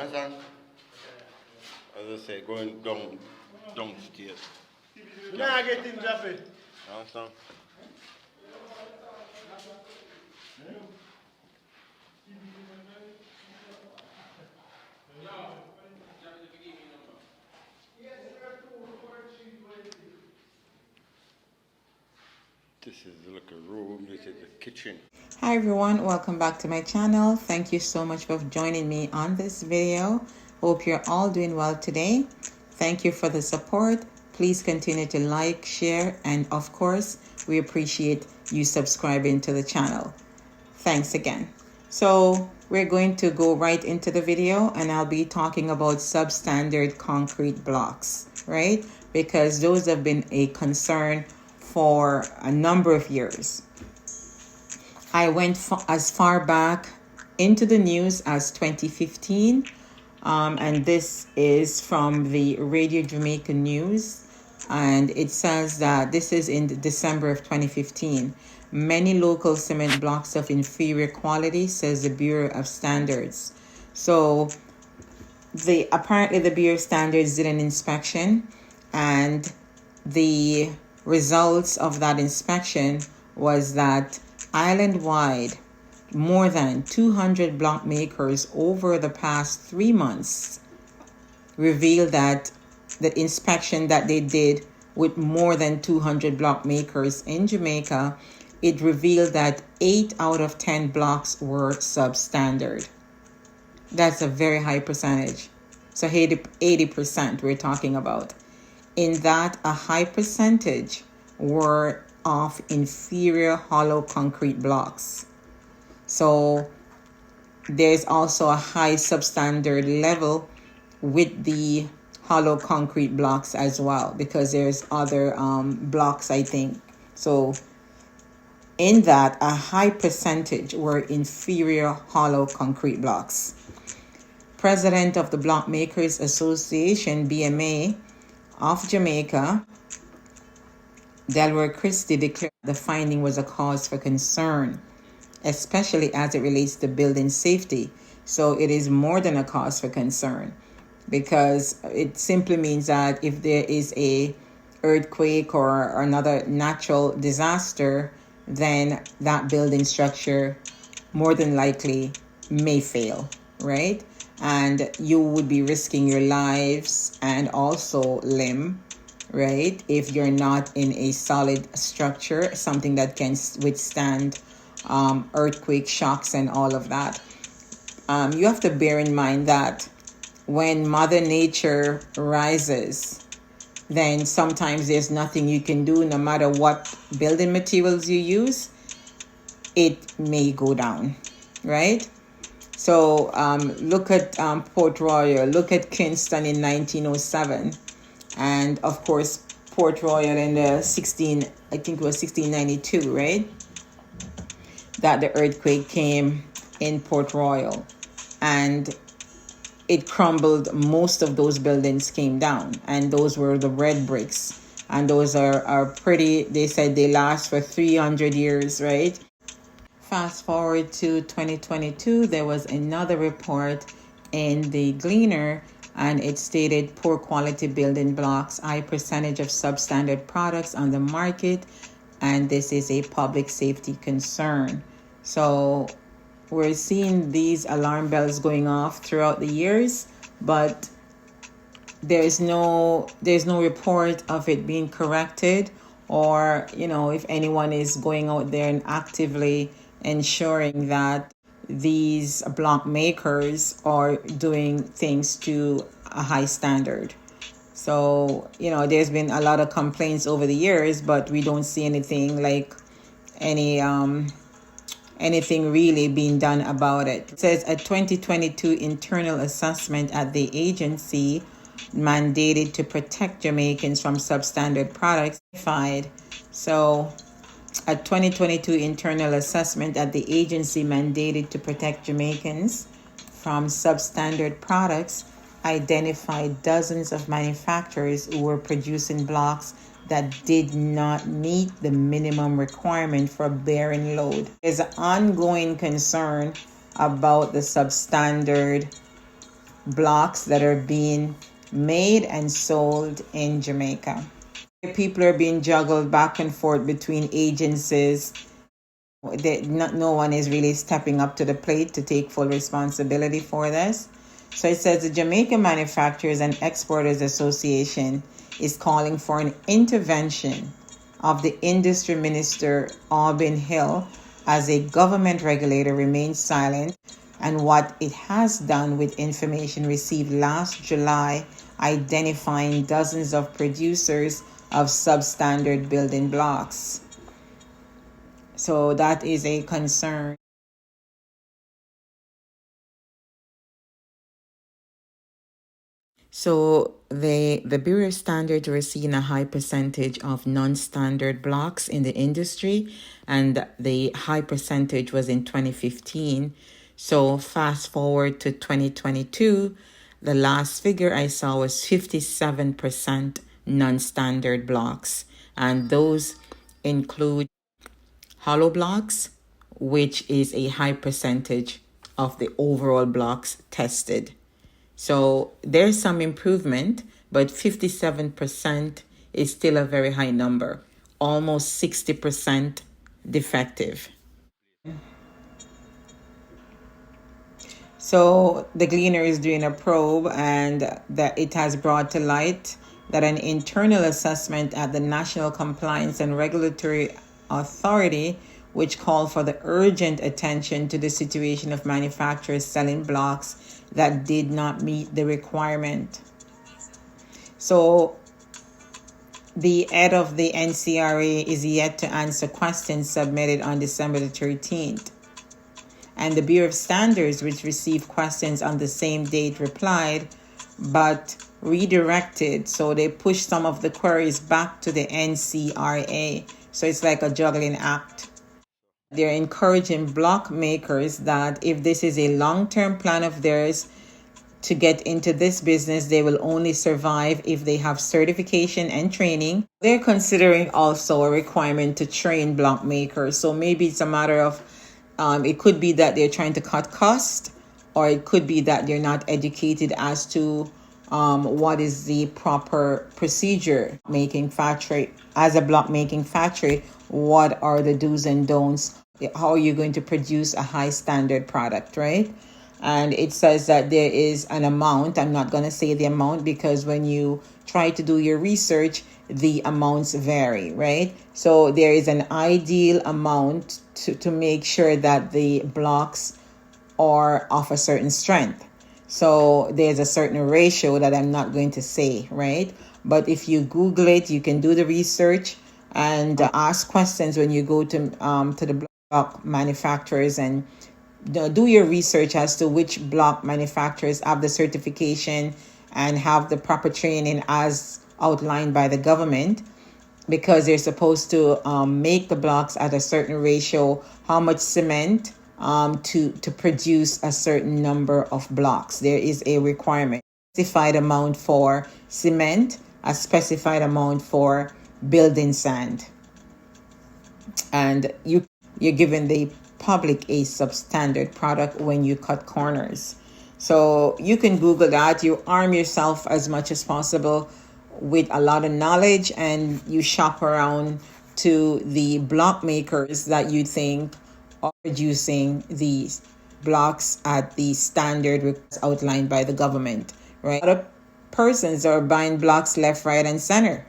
understand? As I say, going downstairs. Nah, I get in Jaffy. Understand? This is like a room, this is a kitchen. Hi everyone, welcome back to my channel. Thank you so much for joining me on this video. Hope you're all doing well today. Thank you for the support. Please continue to like, share, and of course, we appreciate you subscribing to the channel. Thanks again. So we're going to go right into the video and I'll be talking about substandard concrete blocks, right? Because those have been a concern for a number of years. I went as far back into the news as 2015, and this is from the Radio Jamaica News, and it says that this is in December of 2015. Many local cement blocks of inferior quality, says the Bureau of Standards. So apparently the Bureau of Standards did an inspection, and the results of that inspection was that island-wide, more than 200 block makers over the past 3 months revealed that the inspection that they did with more than 200 block makers in Jamaica, it revealed that 8 out of 10 blocks were substandard. That's a very high percentage. So 80% we're talking about. In that, a high percentage were of inferior hollow concrete blocks. So there's also a high substandard level with the hollow concrete blocks as well, because there's other blocks, I think. So in that, a high percentage were inferior hollow concrete blocks. President of the Block Makers Association, BMA, of Jamaica, Delaware Christie, declared the finding was a cause for concern, especially as it relates to building safety. So it is more than a cause for concern, because it simply means that if there is a earthquake or another natural disaster, then that building structure more than likely may fail, right? And you would be risking your lives and also limb, right? If you're not in a solid structure, something that can withstand earthquake shocks and all of that. You have to bear in mind that when Mother Nature rises, then sometimes there's nothing you can do. No matter what building materials you use, it may go down, right? So look at Port Royal, look at Kingston in 1907, and of course Port Royal in the 1692, right? That the earthquake came in Port Royal, and it crumbled. Most of those buildings came down, and those were the red bricks, and those are pretty. They said they last for 300 years, right? Fast forward to 2022, there was another report in the Gleaner, and it stated poor quality building blocks, high percentage of substandard products on the market, and this is a public safety concern. So we're seeing these alarm bells going off throughout the years, but there's no report of it being corrected, or if anyone is going out there and actively ensuring that these block makers are doing things to a high standard. So, there's been a lot of complaints over the years, but we don't see anything like anything really being done about it. It says a 2022 internal assessment at the agency mandated to protect Jamaicans from substandard products. So a 2022 internal assessment at the agency mandated to protect Jamaicans from substandard products identified dozens of manufacturers who were producing blocks that did not meet the minimum requirement for bearing load. There's an ongoing concern about the substandard blocks that are being made and sold in Jamaica. People are being juggled back and forth between agencies. No one is really stepping up to the plate to take full responsibility for this. So it says the Jamaica Manufacturers and Exporters Association is calling for an intervention of the Industry Minister Auburn Hill as a government regulator remains silent and what it has done with information received last July identifying dozens of producers of substandard building blocks. So that is a concern. So the Bureau of Standards are seeing a high percentage of non-standard blocks in the industry, and the high percentage was in 2015. So fast forward to 2022, the last figure I saw was 57% non-standard blocks, and those include hollow blocks, which is a high percentage of the overall blocks tested. So there's some improvement, but 57% is still a very high number, almost 60% defective. So the Gleaner is doing a probe, and that it has brought to light that an internal assessment at the National Compliance and Regulatory Authority, which called for the urgent attention to the situation of manufacturers selling blocks that did not meet the requirement. So the head of the NCRA is yet to answer questions submitted on December the 13th. And the Bureau of Standards, which received questions on the same date, replied, but redirected. So they pushed some of the queries back to the NCRA. So it's like a juggling act. They're encouraging block makers that if this is a long-term plan of theirs to get into this business, they will only survive if they have certification and training. They're considering also a requirement to train block makers. So maybe it's a matter of, it could be that they're trying to cut costs, or it could be that they're not educated as to what is the proper procedure making factory. As a block making factory, what are the do's and don'ts? How are you going to produce a high standard product, right? And it says that there is an amount. I'm not going to say the amount because when you try to do your research, the amounts vary, right? So there is an ideal amount to make sure that the blocks are of a certain strength. So there's a certain ratio that I'm not going to say, right? But if you Google it, you can do the research and ask questions when you go to the block manufacturers and do your research as to which block manufacturers have the certification and have the proper training as outlined by the government, because they're supposed to make the blocks at a certain ratio, how much cement to produce a certain number of blocks. There is a requirement, specified amount for cement, a specified amount for building sand, and you're given the public a substandard product when you cut corners. So you can Google that. You arm yourself as much as possible with a lot of knowledge, and you shop around to the block makers that you think are producing these blocks at the standard outlined by the government, right? A lot of persons are buying blocks left, right, and center.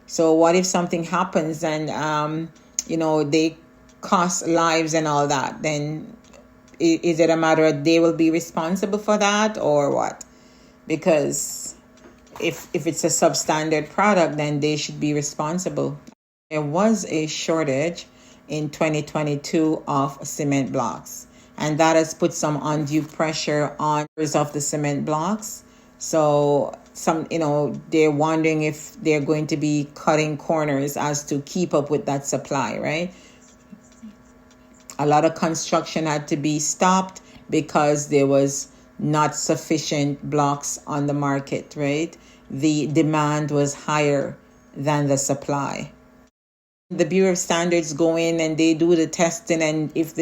So what if something happens and they cost lives and all that? Then is it a matter of they will be responsible for that, or what? Because if it's a substandard product, then they should be responsible. There was a shortage in 2022 of cement blocks, and that has put some undue pressure on of the cement blocks. So they're wondering if they're going to be cutting corners as to keep up with that supply, right? A lot of construction had to be stopped because there was not sufficient blocks on the market, right? The demand was higher than the supply. The Bureau of Standards go in and they do the testing, and if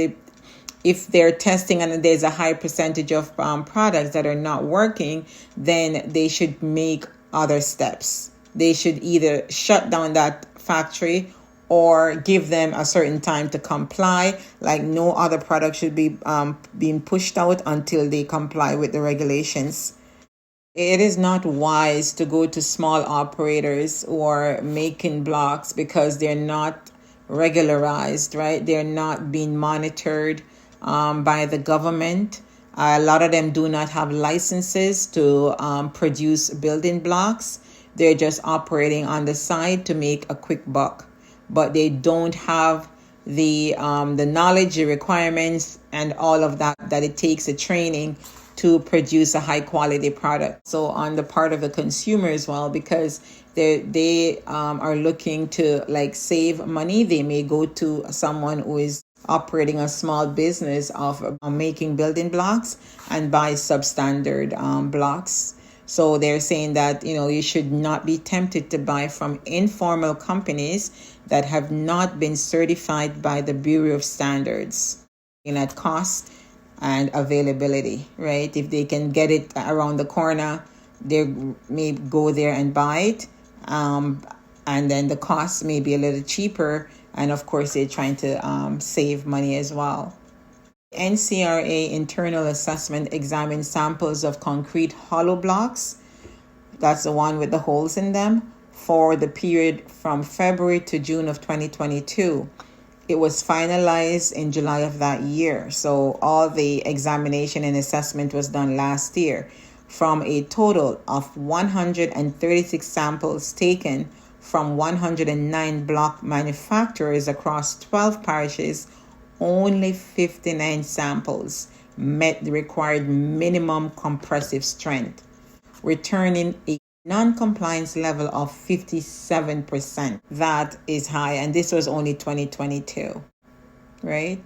if they're testing and there's a high percentage of products that are not working, then they should make other steps. They should either shut down that factory or give them a certain time to comply. Like no other product should be being pushed out until they comply with the regulations. It is not wise to go to small operators or making blocks because they're not regularized, right? They're not being monitored by the government. A lot of them do not have licenses to produce building blocks. They're just operating on the side to make a quick buck, but they don't have the knowledge, the requirements, and all of that it takes, the training to produce a high quality product. So on the part of the consumer as well, because they are looking to like save money, they may go to someone who is operating a small business of making building blocks and buy substandard blocks. So they're saying that, you should not be tempted to buy from informal companies that have not been certified by the Bureau of Standards at cost and availability, right? If they can get it around the corner, they may go there and buy it. And then the cost may be a little cheaper. And of course, they're trying to save money as well. NCRA internal assessment examined samples of concrete hollow blocks. That's the one with the holes in them for the period from February to June of 2022. It was finalized in July of that year. So all the examination and assessment was done last year from a total of 136 samples taken from 109 block manufacturers across 12 parishes. Only 59 samples met the required minimum compressive strength, returning a non-compliance level of 57%. That is high, and this was only 2022, right?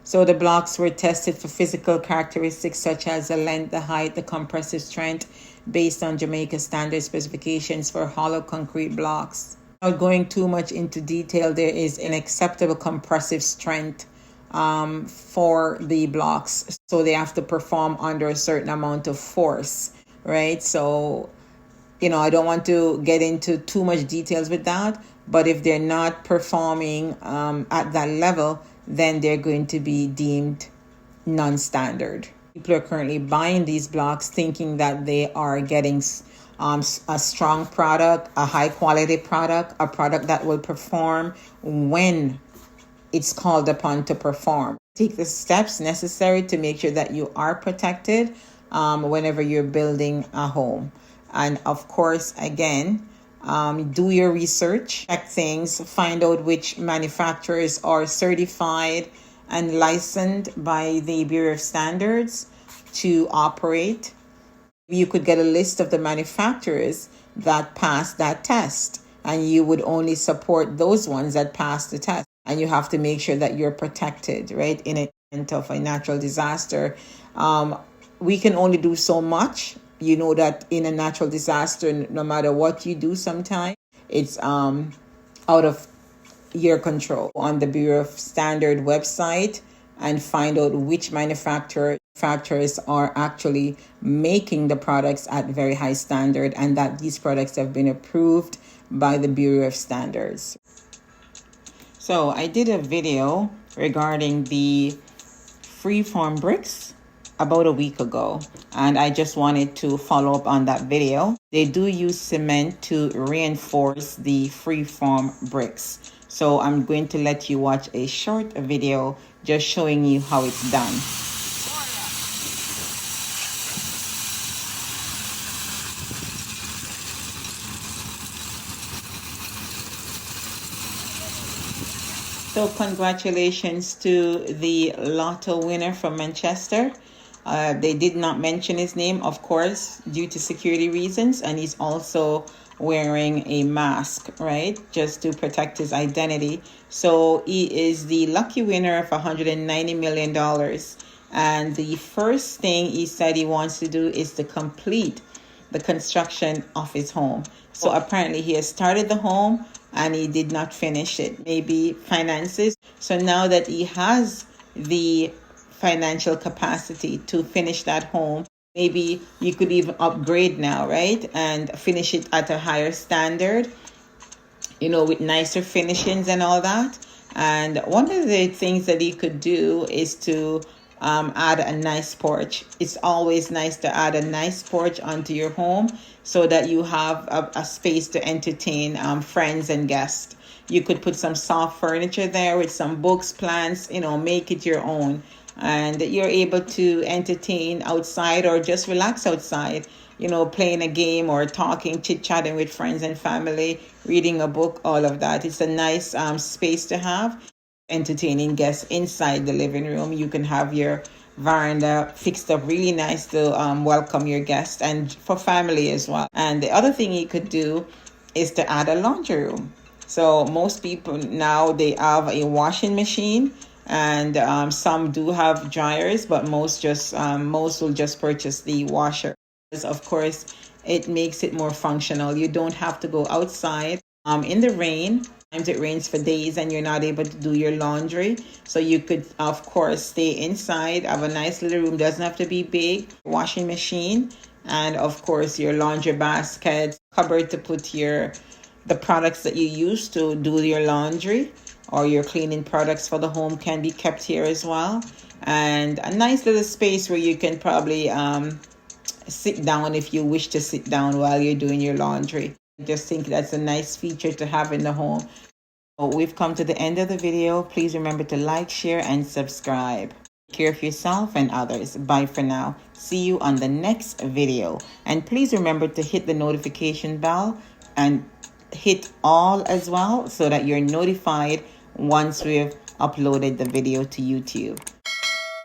So the blocks were tested for physical characteristics such as the length, the height, the compressive strength based on Jamaica standard specifications for hollow concrete blocks. Without going too much into detail, there is an acceptable compressive strength for the blocks. So they have to perform under a certain amount of force, right? So, I don't want to get into too much details with that, but if they're not performing at that level, then they're going to be deemed non-standard. People are currently buying these blocks thinking that they are getting a strong product, a high quality product, a product that will perform when it's called upon to perform. Take the steps necessary to make sure that you are protected whenever you're building a home. And of course, again, do your research, check things, find out which manufacturers are certified and licensed by the Bureau of Standards to operate. You could get a list of the manufacturers that passed that test, and you would only support those ones that passed the test. And you have to make sure that you're protected, right? In an event of a natural disaster, we can only do so much. You know that in a natural disaster, no matter what you do, sometimes it's out of your control. On the Bureau of Standard website and find out which manufacturers are actually making the products at very high standard and that these products have been approved by the Bureau of Standards. So I did a video regarding the freeform bricks about a week ago, and I just wanted to follow up on that video. They do use cement to reinforce the freeform bricks. So I'm going to let you watch a short video just showing you how it's done. So congratulations to the Lotto winner from Manchester. They did not mention his name, of course, due to security reasons. And he's also wearing a mask, right? Just to protect his identity. So he is the lucky winner of $190 million. And the first thing he said he wants to do is to complete the construction of his home. So apparently he has started the home and he did not finish it. Maybe finances. So now that he has the financial capacity to finish that home, maybe you could even upgrade now, right? And finish it at a higher standard, with nicer finishings and all that. And one of the things that you could do is to add a nice porch. It's always nice to add a nice porch onto your home so that you have a space to entertain friends and guests. You could put some soft furniture there with some books, plants, make it your own. And you're able to entertain outside or just relax outside, playing a game or talking, chit-chatting with friends and family, reading a book, all of that. It's a nice space to have. Entertaining guests inside the living room. You can have your veranda fixed up really nice to welcome your guests and for family as well. And the other thing you could do is to add a laundry room. So most people now, they have a washing machine, and some do have dryers, but most will just purchase the washer. Of course, it makes it more functional. You don't have to go outside in the rain. Sometimes it rains for days and you're not able to do your laundry. So you could, of course, stay inside, have a nice little room. Doesn't have to be big. Washing machine, and of course your laundry basket, cupboard to put the products that you use to do your laundry, or your cleaning products for the home can be kept here as well. And a nice little space where you can probably sit down if you wish to sit down while you're doing your laundry. I just think that's a nice feature to have in the home. So we've come to the end of the video. Please remember to like, share, and subscribe. Take care of yourself and others. Bye for now. See you on the next video. And please remember to hit the notification bell and hit all as well so that you're notified once we've uploaded the video to YouTube.